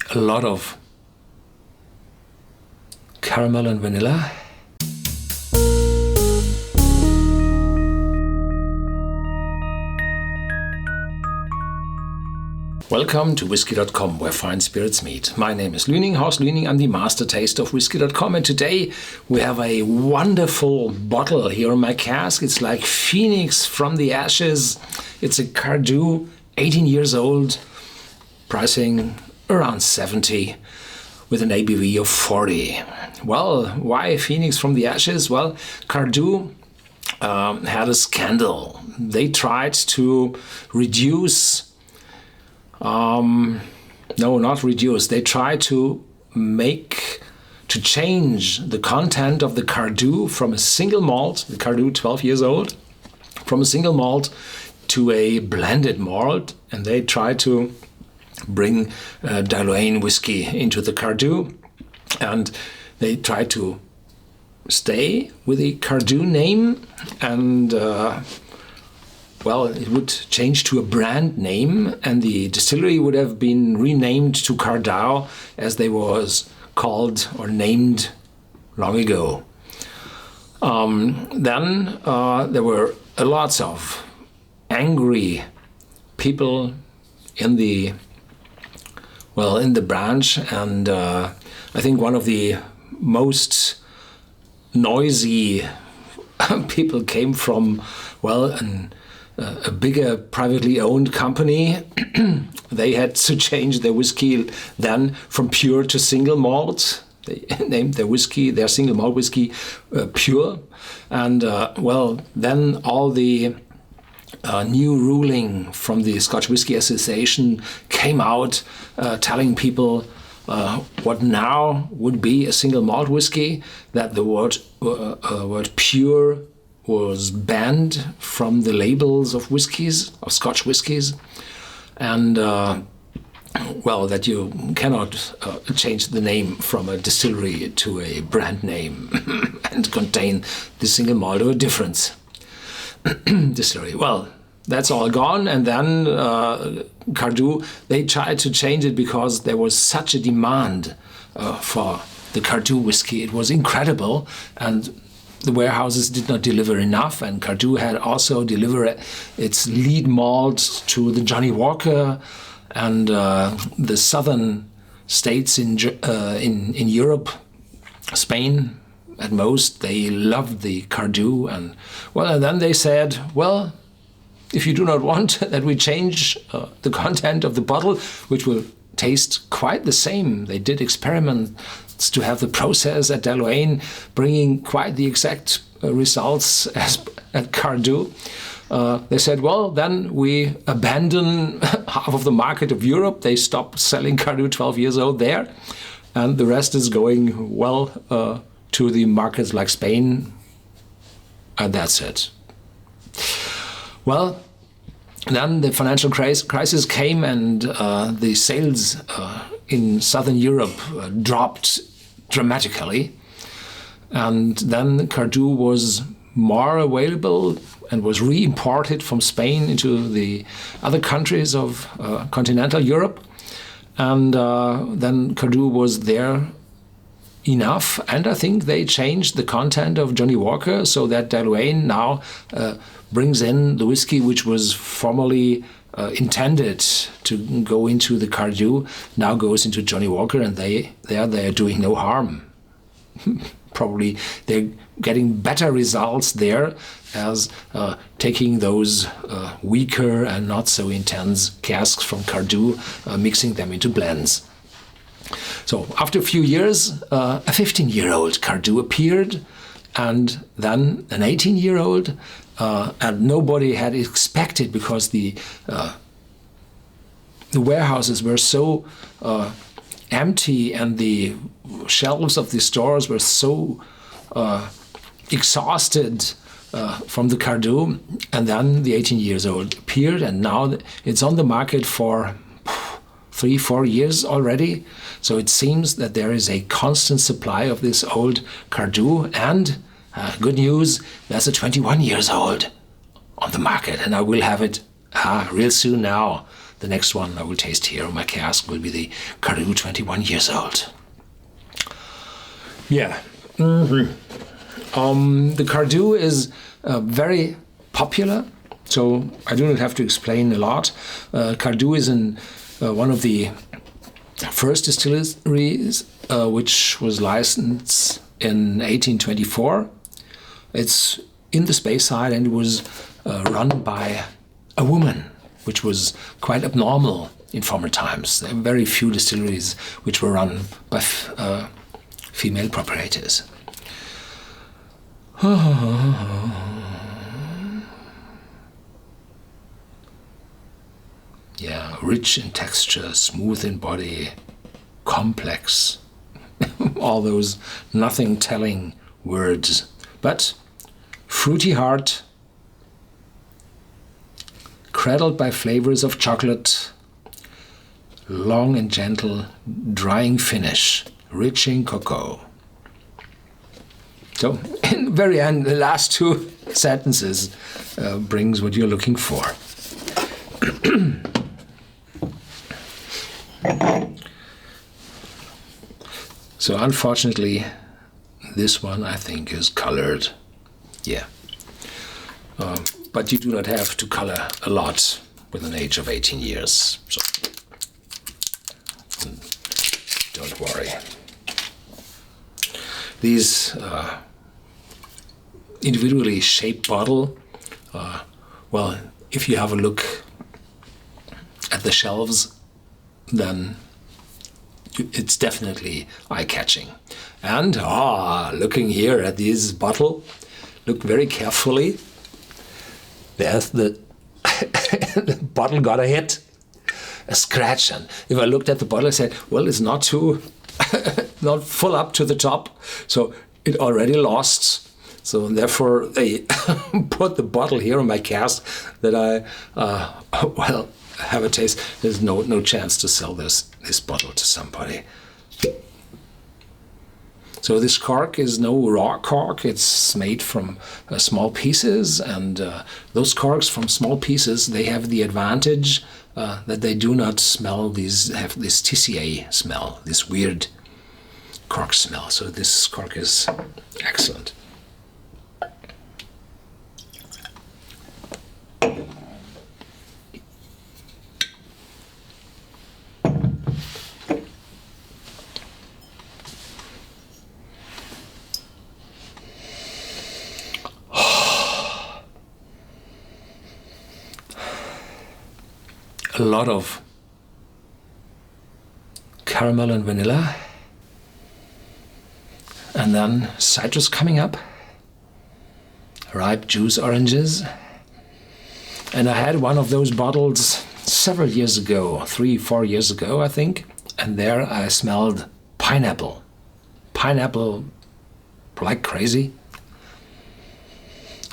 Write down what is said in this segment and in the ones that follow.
a lot of caramel and vanilla. Welcome to Whisky.com, where fine spirits meet. My name is Lüning, Horst Lüning. I'm the master taster of Whisky.com, and today we have a wonderful bottle here in my cask. It's like Phoenix from the ashes. It's a Cardhu, 18 years old, pricing around 70, with an ABV of 40. Well, why Phoenix from the ashes? Well, Cardhu had a scandal. They tried to reduce They try to change the content of the Cardhu from a single malt, the Cardhu 12 years old, from a single malt to a blended malt, and they try to bring Diluane whiskey into the Cardhu, and they try to stay with the Cardhu name, and it would change to a brand name, and the distillery would have been renamed to Cardhu as they was called or named long ago. Then there were lots of angry people in the branch, and I think one of the most noisy people came from a bigger privately owned company. They had to change their whiskey then from pure to single malt. They named their single malt whiskey Pure. And then all the new ruling from the Scotch Whisky Association came out telling people what now would be a single malt whiskey, that the word pure was banned from the labels of whiskies, of Scotch whiskies, and that you cannot change the name from a distillery to a brand name and contain the single malt of a different distillery. Well, that's all gone, and then Cardhu, they tried to change it because there was such a demand for the Cardhu whiskey. It was incredible, and the warehouses did not deliver enough, and Cardhu had also delivered its lead malt to the Johnnie Walker and the southern states in Europe, Spain at most. They loved the Cardhu, and then they said, well, if you do not want that we change the content of the bottle, which will taste quite the same. They did experiments to have the process at Diluane bringing quite the exact results as at Cardhu. They said, well, then we abandon half of the market of Europe. They stopped selling Cardhu 12 years old there, and the rest is going to the markets like Spain, and that's it. Well, then the financial crisis came, and the sales in Southern Europe dropped dramatically. And then Cardhu was more available and was re-imported from Spain into the other countries of continental Europe. And then Cardhu was there enough, and I think they changed the content of Johnnie Walker so that Diluane now brings in the whiskey which was formerly intended to go into the Cardhu, now goes into Johnnie Walker, and they are doing no harm. Probably they're getting better results there as taking those weaker and not so intense casks from Cardhu, mixing them into blends. So after a few years, a 15-year-old Cardhu appeared, and then an 18-year-old, and nobody had expected, because the warehouses were so empty and the shelves of the stores were so exhausted from the Cardhu, and then the 18 years old appeared, and now it's on the market for 3-4 years already. So it seems that there is a constant supply of this old Cardhu, and good news, there's a 21 years old on the market, and I will have it real soon now. the next one I will taste here on my cask will be the Cardhu 21 years old. Yeah. The Cardhu is very popular, so I do not have to explain a lot. Cardhu is one of the first distilleries which was licensed in 1824. It's in the Speyside, and it was run by a woman, which was quite abnormal in former times. There were very few distilleries which were run by female proprietors. Yeah, rich in texture, smooth in body, complex. All those nothing-telling words. But fruity heart, cradled by flavors of chocolate, long and gentle, drying finish, rich in cocoa. So, in the very end, the last two sentences brings what you're looking for. So unfortunately, this one I think is colored. Yeah. But you do not have to color a lot with an age of 18 years. So don't worry. These individually shaped bottle, well, if you have a look at the shelves, then it's definitely eye-catching. And looking here at this bottle, look very carefully. There's the bottle got a hit, a scratch. And if I looked at the bottle, I said, well, it's not not full up to the top, so it already lost. So therefore, they put the bottle here on my cask that I, have a taste. There's no chance to sell this bottle to somebody. So this cork is no raw cork. It's made from small pieces, and those corks from small pieces, they have the advantage that they do not have this TCA smell, this weird cork smell. So this cork is excellent. A lot of caramel and vanilla, and then citrus coming up, ripe juice oranges. And I had one of those bottles several years ago, 3-4 years ago, I think, and there I smelled pineapple like crazy.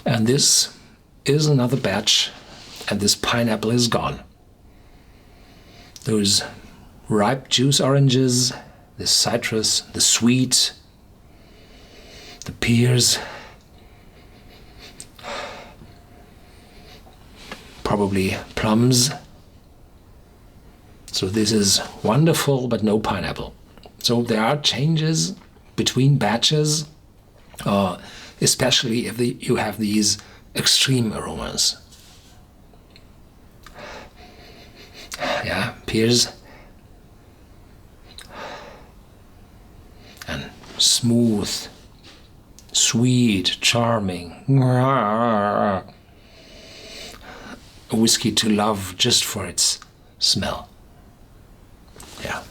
And this is another batch, and this pineapple is gone. Those ripe juice oranges, the citrus, the sweet, the pears, probably plums. So this is wonderful, but no pineapple. So there are changes between batches, especially if you have these extreme aromas. Yeah, pears and smooth, sweet, charming. A whiskey to love just for its smell. Yeah.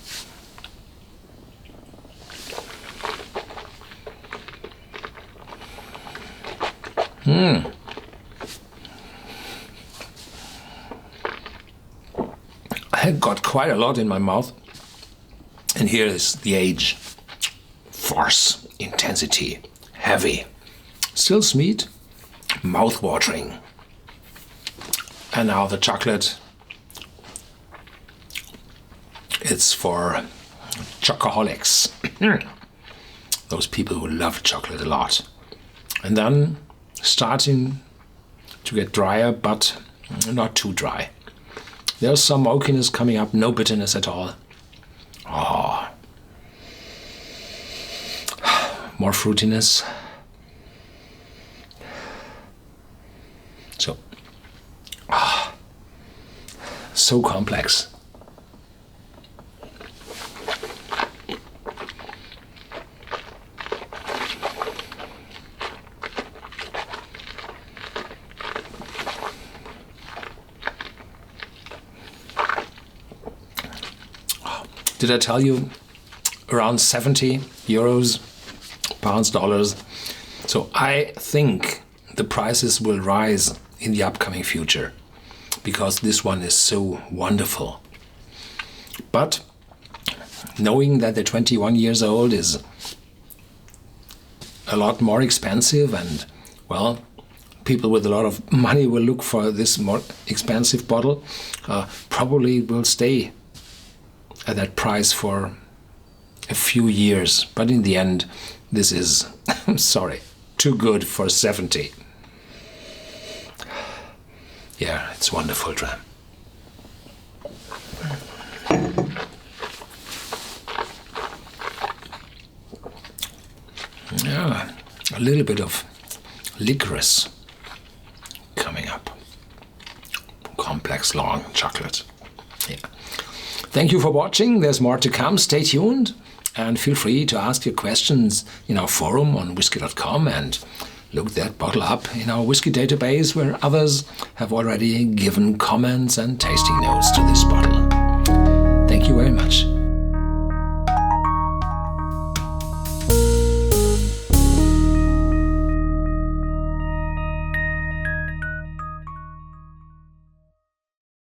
I got quite a lot in my mouth. And here is the age. Force, intensity, heavy. Still sweet, mouth-watering. And now the chocolate. It's for chocoholics. Those people who love chocolate a lot. And then starting to get drier, but not too dry. There's some oakiness coming up, no bitterness at all. Oh. More fruitiness. So complex. Did I tell you around 70 euros, pounds, dollars? So I think the prices will rise in the upcoming future because this one is so wonderful. But knowing that the 21 years old is a lot more expensive and, well, people with a lot of money will look for this more expensive bottle, probably will stay at that price for a few years. But in the end, this is, sorry, too good for 70. Yeah, it's wonderful dram. Yeah, a little bit of liquorice coming up. Complex, long chocolate. Yeah. Thank you for watching. There's more to come. Stay tuned and feel free to ask your questions in our forum on Whisky.com and look that bottle up in our whiskey database where others have already given comments and tasting notes to this bottle. Thank you very much.